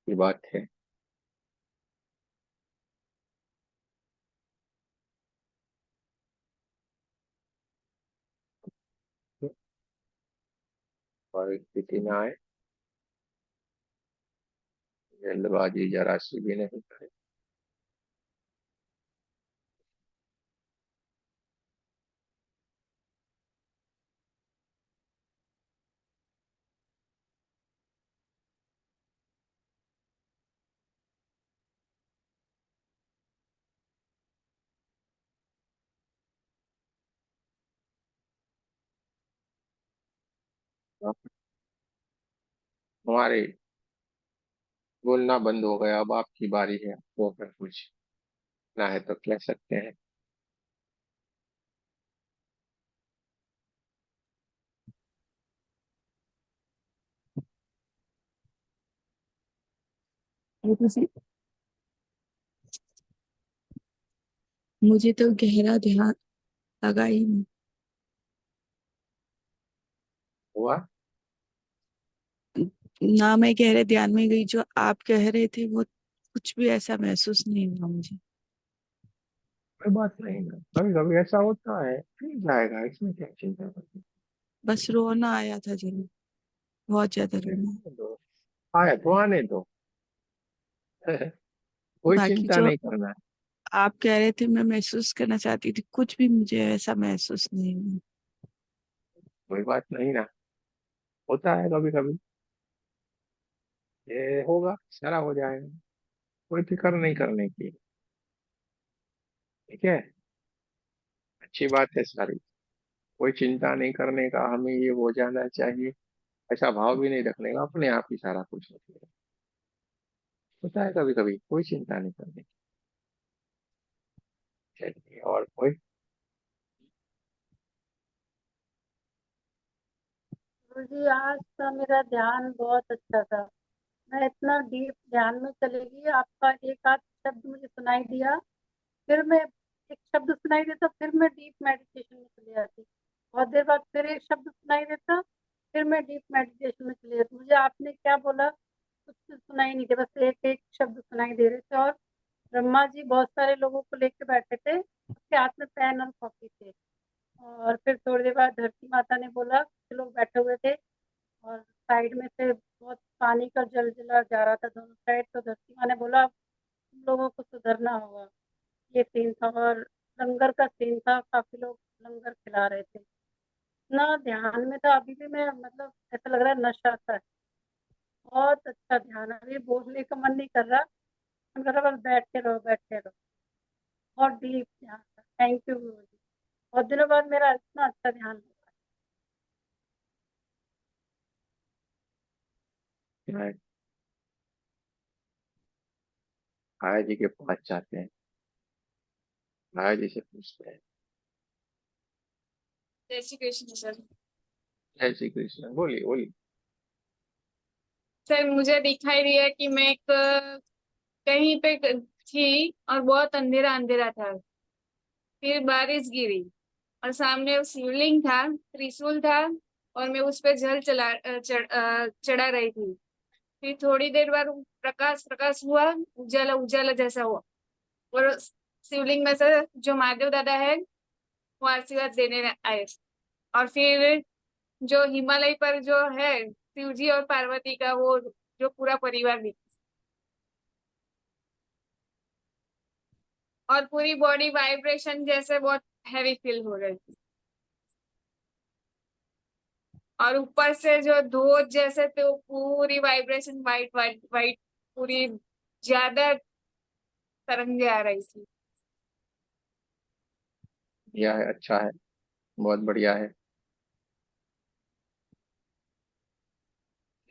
S1: की बात है। और स्थिति ना आए, जल्दबाजी जरा सी भी नहीं करें। हमारे बोलना बंद हो गया, अब आपकी बारी है, आपको अगर कुछ ना है तो कह सकते हैं।
S3: ये तो मुझे तो गहरा ध्यान लगा ही नहीं।
S1: हुआ।
S3: ना मैं गहरे ध्यान में गई, जो आप कह रहे थे वो कुछ भी ऐसा महसूस नहीं हुआ मुझे।
S1: कोई बात नहीं ना, कभी कभी ऐसा होता है, ठीक जाएगा, इसमें क्या चिंता करनी।
S3: बस रोना आया था जरूर, बहुत ज्यादा
S1: अरे
S3: रोना।
S1: आने दो, आए तो आने दो। कोई
S3: बाकी
S1: चिंता
S3: जो
S1: नहीं करना है।
S3: आप कह रहे थे मैं महसूस करना चाहती थी, कुछ भी मुझे ऐसा महसूस नहीं हुआ।
S1: कोई बात नहीं ना, होता है कभी कभी, ये होगा, सारा हो जाएगा। कोई फिक्र नहीं करने की। ठीक है, अच्छी बात है सारी। कोई चिंता नहीं करने का, हमें ये हो जाना चाहिए, ऐसा भाव भी नहीं रखने का, अपने आप ही सारा कुछ होता है। होता है कभी कभी, कोई चिंता नहीं करने की। चलिए, और कोई।
S4: जी आज का मेरा ध्यान बहुत अच्छा था। मैं इतना डीप ध्यान में चली गई, आपका एक आध शब्द मुझे सुनाई दिया, फिर मैं एक शब्द सुनाई देता, फिर मैं डीप मेडिटेशन में चली जाती। बहुत देर बाद फिर एक शब्द सुनाई देता, फिर मैं डीप मेडिटेशन में चली जाती। मुझे आपने क्या बोला कुछ सुनाई नहीं दिया, बस एक एक शब्द सुनाई दे रहे थे। और ब्रह्मा जी बहुत सारे लोगों को लेके बैठे थे, उसके हाथ में पेन और कॉपी थे। और फिर थोड़ी देर बाद धरती माता ने बोला, कुछ लोग बैठे हुए थे और साइड में से बहुत पानी का जलजला जा रहा था दोनों साइड। तो धरती माँ ने बोला अब तुम लोगों को सुधरना होगा। ये सीन था, और लंगर का सीन था, काफी लोग लंगर खिला रहे थे। इतना ध्यान में था, अभी भी मैं मतलब ऐसा लग रहा है नशा सा है। बहुत अच्छा ध्यान है, अभी बोलने का मन नहीं कर रहा, मन कर रहा बस बैठे रहो बैठे रहो। बहुत डीप ध्यान था। थैंक यू गुरु जी, बहुत दिनों बाद मेरा इतना अच्छा ध्यान हुआ।
S1: माया जी के पास जाते हैं, माया जी से पूछते हैं।
S2: जय श्री कृष्ण सर।
S1: जय श्री कृष्ण, बोलिए बोलिए।
S2: सर मुझे दिखाई दिया कि मैं एक कहीं पे थी और बहुत अंधेरा अंधेरा था। फिर बारिश गिरी और सामने शिवलिंग था, त्रिशूल था, और मैं उस पे जल चढ़ा रही थी। फिर थोड़ी देर बाद प्रकाश प्रकाश हुआ, उजाला उजाला जैसा हुआ, और शिवलिंग में से जो महादेव दादा है वो आशीर्वाद देने आए। और फिर जो हिमालय पर जो है शिव जी और पार्वती का वो जो पूरा परिवार दिखा, और पूरी बॉडी वाइब्रेशन जैसे बहुत हैवी फील हो रही थी। और ऊपर से जो धूप जैसे तो पूरी वाइब्रेशन वाइट वाइट वाइट, पूरी ज्यादा तरंगे आ रही थी।
S1: यह है, अच्छा है, बहुत बढ़िया है।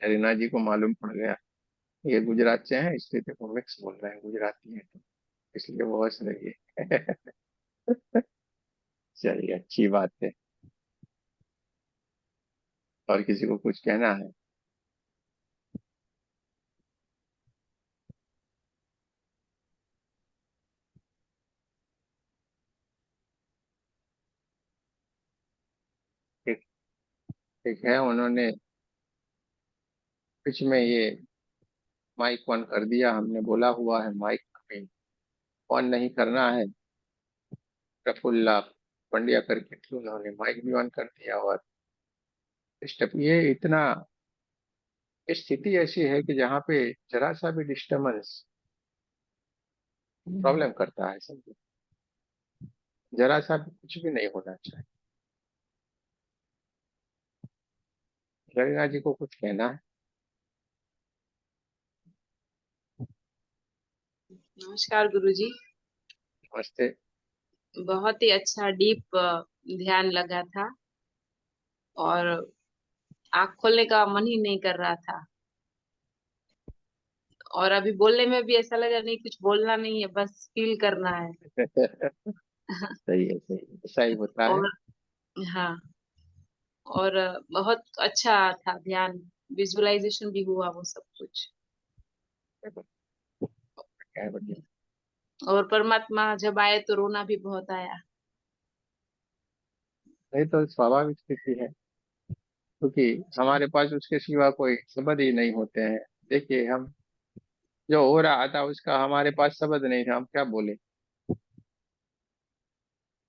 S1: रीना जी को मालूम पड़ गया, ये गुजरात से हैं, इसलिए देखो मिक्स बोल रहे हैं, गुजराती है तो इसलिए वो हंस रही है। चलिए, अच्छी बात है। और किसी को कुछ कहना है? ठीक, ठीक है, उन्होंने बीच में ये माइक ऑन कर दिया, हमने बोला हुआ है माइक ऑन नहीं करना है। प्रफुल्ला पंड्या करके थी, उन्होंने माइक भी ऑन कर दिया। और डिस्टर्ब ये इतना, स्थिति ऐसी है कि जहाँ पे जरा सा भी डिस्टर्बेंस प्रॉब्लम करता है, समझो। जरा सा भी कुछ भी नहीं होना चाहिए। रवीना जी को कुछ कहना है?
S5: नमस्कार गुरुजी।
S1: नमस्ते।
S5: बहुत ही अच्छा डीप ध्यान लगा था और आँख खोलने का मन ही नहीं कर रहा था। और अभी बोलने में भी ऐसा लगा नहीं, कुछ बोलना नहीं है, बस फील करना है।
S1: सही है, सही है, ऐसा ही होता है।
S5: और हाँ, और बहुत अच्छा था ध्यान, विजुअलाइजेशन भी हुआ वो सब कुछ।
S1: क्या है बढ़िया।
S5: और परमात्मा जब आए तो रोना भी बहुत आया।
S1: नहीं तो स्वाभाविक स्थिति है, क्योंकि हमारे पास उसके सिवा कोई शब्द ही नहीं होते हैं। देखिए, हम जो हो रहा था उसका हमारे पास शब्द नहीं था, हम क्या बोले?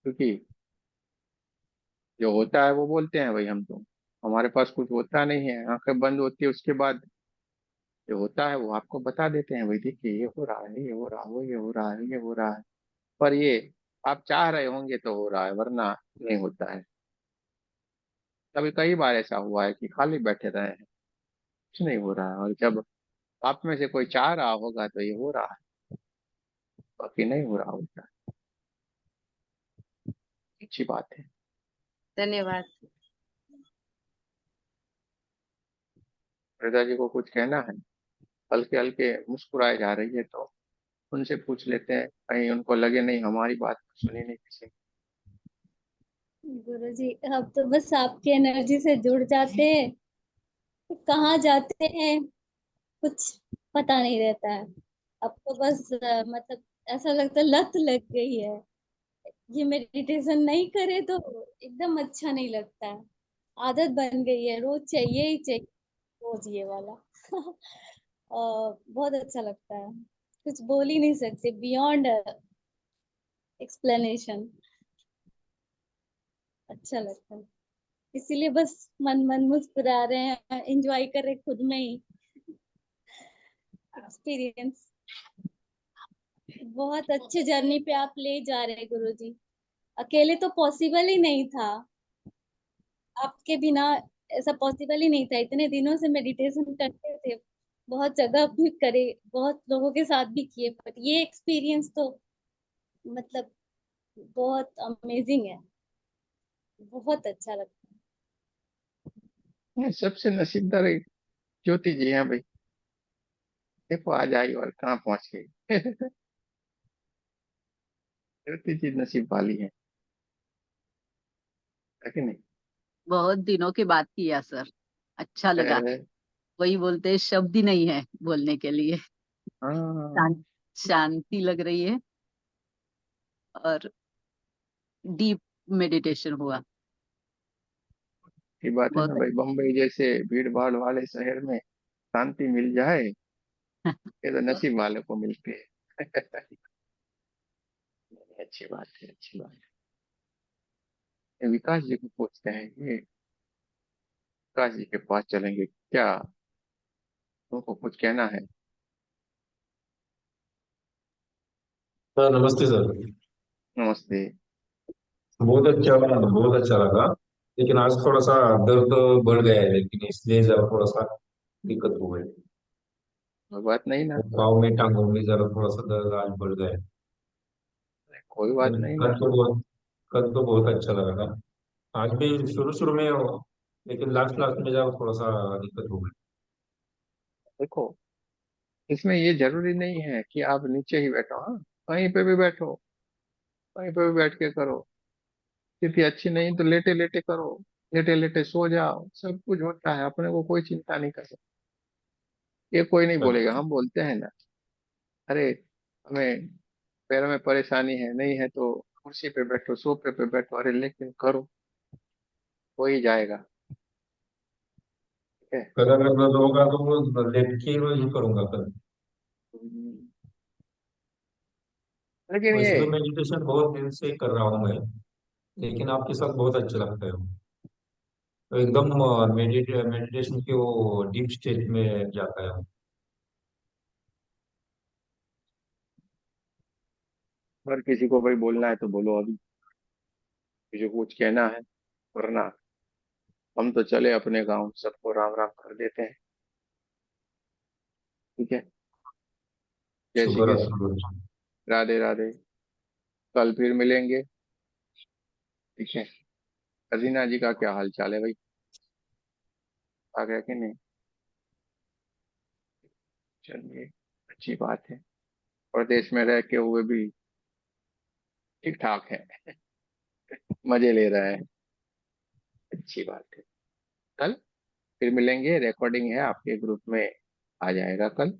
S1: क्योंकि जो होता है वो बोलते हैं भाई हम तो। हमारे पास कुछ होता नहीं है, आंखें बंद होती है, उसके बाद जो होता है वो आपको बता देते हैं, भाई देखिए ये हो रहा है, ये हो रहा है, वो ये हो रहा है, ये हो रहा है। पर ये आप चाह रहे होंगे तो हो रहा है, वरना नहीं होता है। कभी कई बार ऐसा हुआ है कि खाली बैठे रहे हैं, कुछ नहीं हो रहा है, और जब आप में से कोई चाह रहा होगा तो ये हो रहा है, बाकी नहीं हो रहा होता। अच्छी बात है।
S5: धन्यवाद।
S1: प्रजा जी को कुछ कहना है? हल्के हल्के मुस्कुराए जा रही है, तो उनसे पूछ लेते हैं, कहीं उनको लगे नहीं हमारी बात सुनी नहीं किसी ने।
S6: गुरुजी अब तो बस आपकी एनर्जी से जुड़ जाते हैं, कहाँ जाते हैं कुछ पता नहीं रहता है। अब तो बस मतलब ऐसा लगता है लत लग गई है। ये मेडिटेशन नहीं करे तो एकदम अच्छा नहीं लगता है। आदत बन गई है, रोज चाहिए ही चाहिए, रोज ये वाला। बहुत अच्छा लगता है, कुछ बोल ही नहीं सकते, बियॉन्ड एक्सप्लेनेशन। अच्छा लगता है, इसीलिए बस मन मन मुस्कुरा रहे हैं, एंजॉय कर रहे खुद में ही एक्सपीरियंस। बहुत अच्छे जर्नी पे आप ले जा रहे हैं गुरुजी। अकेले तो पॉसिबल ही नहीं था, आपके बिना ऐसा पॉसिबल ही नहीं था। इतने दिनों से मेडिटेशन करते थे, बहुत जगह भी करे, बहुत लोगों के साथ भी किए, बट ये एक्सपीरियंस तो मतलब बहुत अमेजिंग है, बहुत अच्छा लगता
S1: सबसे नसीबदार एक ज्योति जी हैं भाई। देखो आज आई और कहाँ पहुंच गई। ज्योति जी नसीब वाली है कि नहीं?
S7: बहुत दिनों के बाद किया सर, अच्छा लगा।
S1: अरे,
S7: वही बोलते हैं, शब्द ही नहीं है बोलने के लिए।
S1: हाँ,
S7: शांति लग रही है और डीप मेडिटेशन हुआ।
S1: की बात है ना
S7: बहुत
S1: भाई, बम्बई जैसे भीड़ भाड़ वाले शहर में शांति मिल जाए, ये तो नसीब वाले को मिलती है। अच्छी बात है, अच्छी बात है। ये विकास जी को पूछते हैं, ये विकास जी के पास चलेंगे क्या? उनको कुछ कहना है?
S8: सर नमस्ते सर।
S1: नमस्ते।
S8: बहुत अच्छा लगा, लेकिन आज थोड़ा सा दर्द बढ़ गया है, लेकिन इसलिए जरा थोड़ा सा दिक्कत हो गई।
S1: कोई बात नहीं ना,
S8: पाँव में टांगों में जरा थोड़ा सा दर्द आज बढ़ गया है।
S1: कोई बात नहीं
S8: कल
S1: ना।
S8: तो बहुत कल तो बहुत अच्छा लगा था। आज भी शुरू शुरू में हो, लेकिन लास्ट लास्ट में जाओ थोड़ा सा दिक्कत हो गई।
S1: देखो, इसमें ये जरूरी नहीं है कि आप नीचे ही बैठो, हाँ, कहीं पे भी बैठो, कहीं पे भी बैठ के करो। स्थिति अच्छी नहीं तो लेटे लेटे करो, लेटे लेटे सो जाओ, सब कुछ होता है, अपने को कोई चिंता नहीं कर सकता। ये कोई नहीं बोलेगा,
S8: अच्छा।
S1: हम बोलते हैं ना, अरे हमें पैरों में परेशानी है, नहीं है तो कुर्सी पे बैठो, सोफे पे बैठो, अरे लेकिन करो, हो ही जाएगा। है।
S8: कल अगर दर्द होगा तो वो लेट के ही करूंगा कल।
S1: लेकिन
S8: वैसे
S1: ये
S8: तो मेडिटेशन बहुत दिन से कर रहा हूँ मैं, लेकिन आपके साथ बहुत अच्छा लगता है वो। तो एकदम मेडिटेशन के वो डीप स्टेट में जाता है वो।
S1: अगर किसी को भाई बोलना है तो बोलो, अभी किसी को कुछ कहना है, वरना हम तो चले अपने गांव, सबको राम राम कर देते हैं। ठीक है। जैसी
S8: शुक्र
S1: कि
S8: है गुरु जी।
S1: राधे राधे। कल फिर मिलेंगे। ठीक है। हसीना जी का क्या हाल चाल है भाई? आ गया कि नहीं? चलिए, अच्छी बात है। प्रदेश में रह के हुए भी ठीक ठाक है, मजे ले रहा है। अच्छी बात है। कल फिर मिलेंगे, रिकॉर्डिंग है आपके ग्रुप में, आ जाएगा कल।